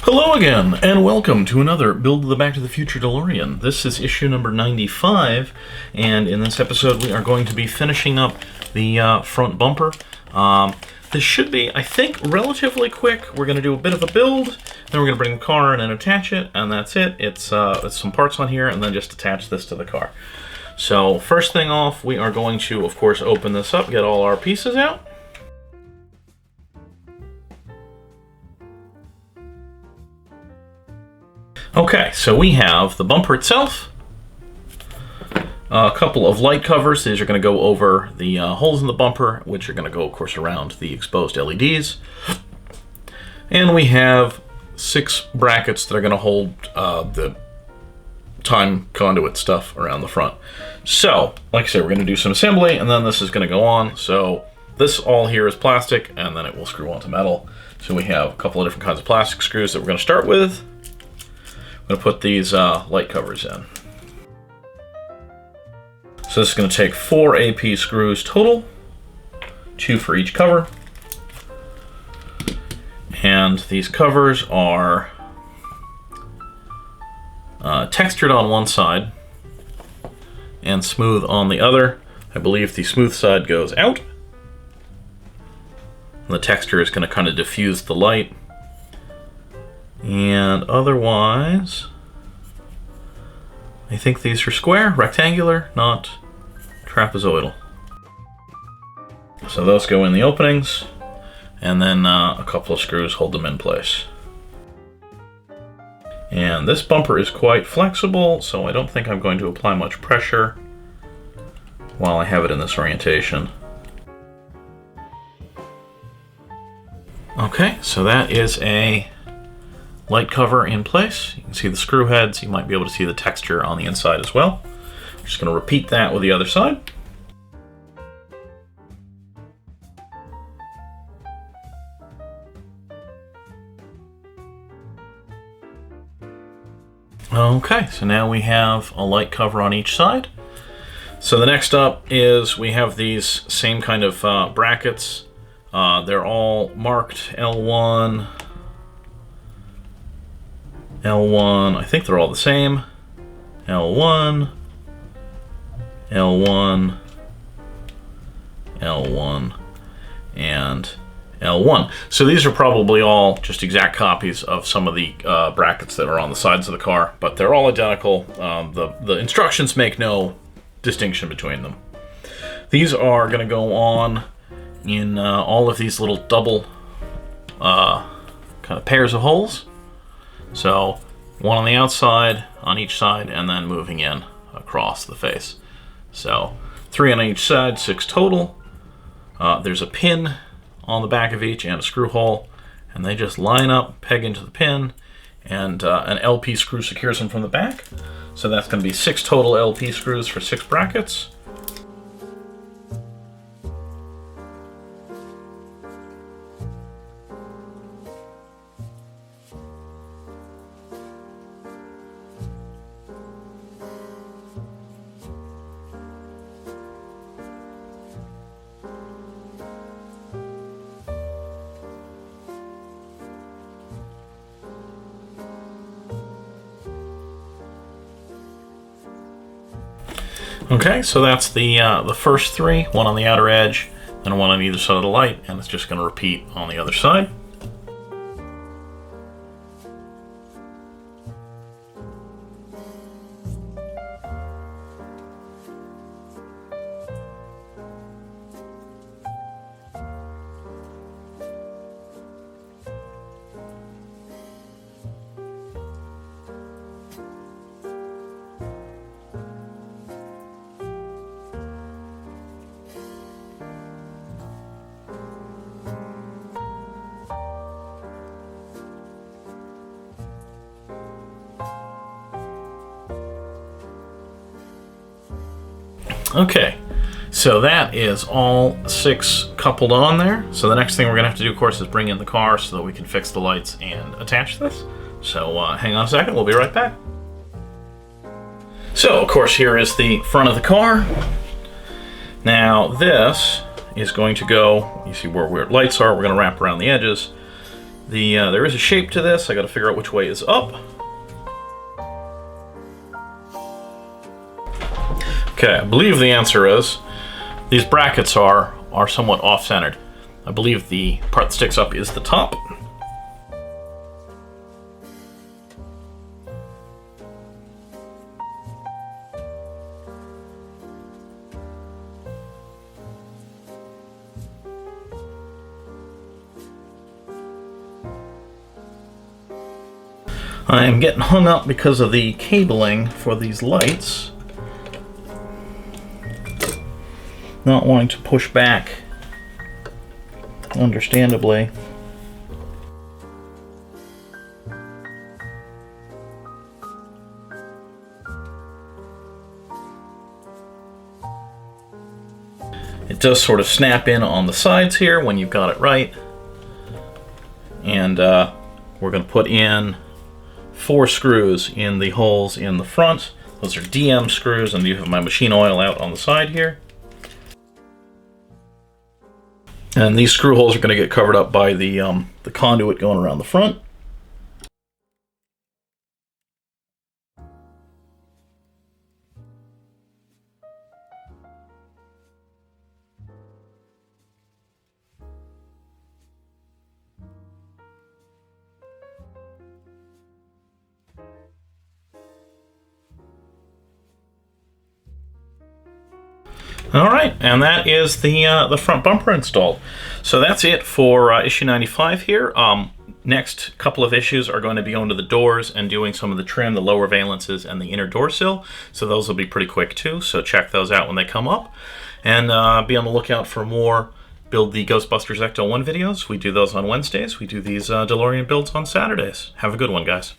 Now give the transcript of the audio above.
Hello again, and welcome to another Build the Back to the Future DeLorean. This is issue number 95, and in this episode we are going to be finishing up the front bumper. This should be, I think, relatively quick. We're going to do a bit of a build, then we're going to bring the car in and attach it, and that's it. It's some parts on here, and then just attach this to the car. So first thing off, we are going to, of course, open this up, get all our pieces out. Okay, so we have the bumper itself, a couple of light covers. These are going to go over the holes in the bumper, which are going to go, of course, around the exposed LEDs. And we have 6 brackets that are going to hold the time conduit stuff around the front. So, like I said, we're going to do some assembly, and then this is going to go on. So this all here is plastic, and then it will screw onto metal. So we have a couple of different kinds of plastic screws that we're going to start with. I'm going to put these light covers in. So this is going to take 4 AP screws total, 2 for each cover. And these covers are textured on one side and smooth on the other. I believe the smooth side goes out. And the texture is going to kind of diffuse the light. And otherwise, I think these are square, rectangular, not trapezoidal. So those go in the openings, and then a couple of screws hold them in place. And this bumper is quite flexible, so I don't think I'm going to apply much pressure while I have it in this orientation. Okay, so that is a light cover in place. You can see the screw heads. You might be able to see the texture on the inside as well. I'm just going to repeat that with the other side. Okay, so now we have a light cover on each side. So the next up is we have these same kind of brackets. They're all marked L1, L1, I think they're all the same. L1, L1, L1, and L1. So these are probably all just exact copies of some of the brackets that are on the sides of the car, but they're all identical. The instructions make no distinction between them. These are going to go on in all of these little double kind of pairs of holes. So one on the outside, on each side, and then moving in across the face. So 3 on each side, 6 total. There's a pin on the back of each and a screw hole, and they just line up, peg into the pin, and an LP screw secures them from the back. So that's going to be 6 total LP screws for 6 brackets. Okay, so that's the first 3, one on the outer edge, and one on either side of the light, and it's just going to repeat on the other side. Okay, so that is all 6 coupled on there. So the next thing we're going to have to do, of course, is bring in the car so that we can fix the lights and attach this. So hang on a second, we'll be right back. So, of course, here is the front of the car. Now, this is going to go, you see where lights are, we're going to wrap around the edges. There is a shape to this. I got to figure out which way is up. Okay, I believe the answer is these brackets are somewhat off-centered. I believe the part that sticks up is the top. I am getting hung up because of the cabling for these lights. Not wanting to push back, understandably. It does sort of snap in on the sides here when you've got it right. And we're going to put in 4 screws in the holes in the front. Those are DM screws, and you have my machine oil out on the side here. And these screw holes are going to get covered up by the conduit going around the front. All right, and that is the front bumper installed. So that's it for issue 95 here. Next couple of issues are going to be going to the doors and doing some of the trim, the lower valances, and the inner door sill. So those will be pretty quick too, so check those out when they come up. And be on the lookout for more Build the Ghostbusters Ecto-1 videos. We do those on Wednesdays. We do these DeLorean builds on Saturdays. Have a good one, guys.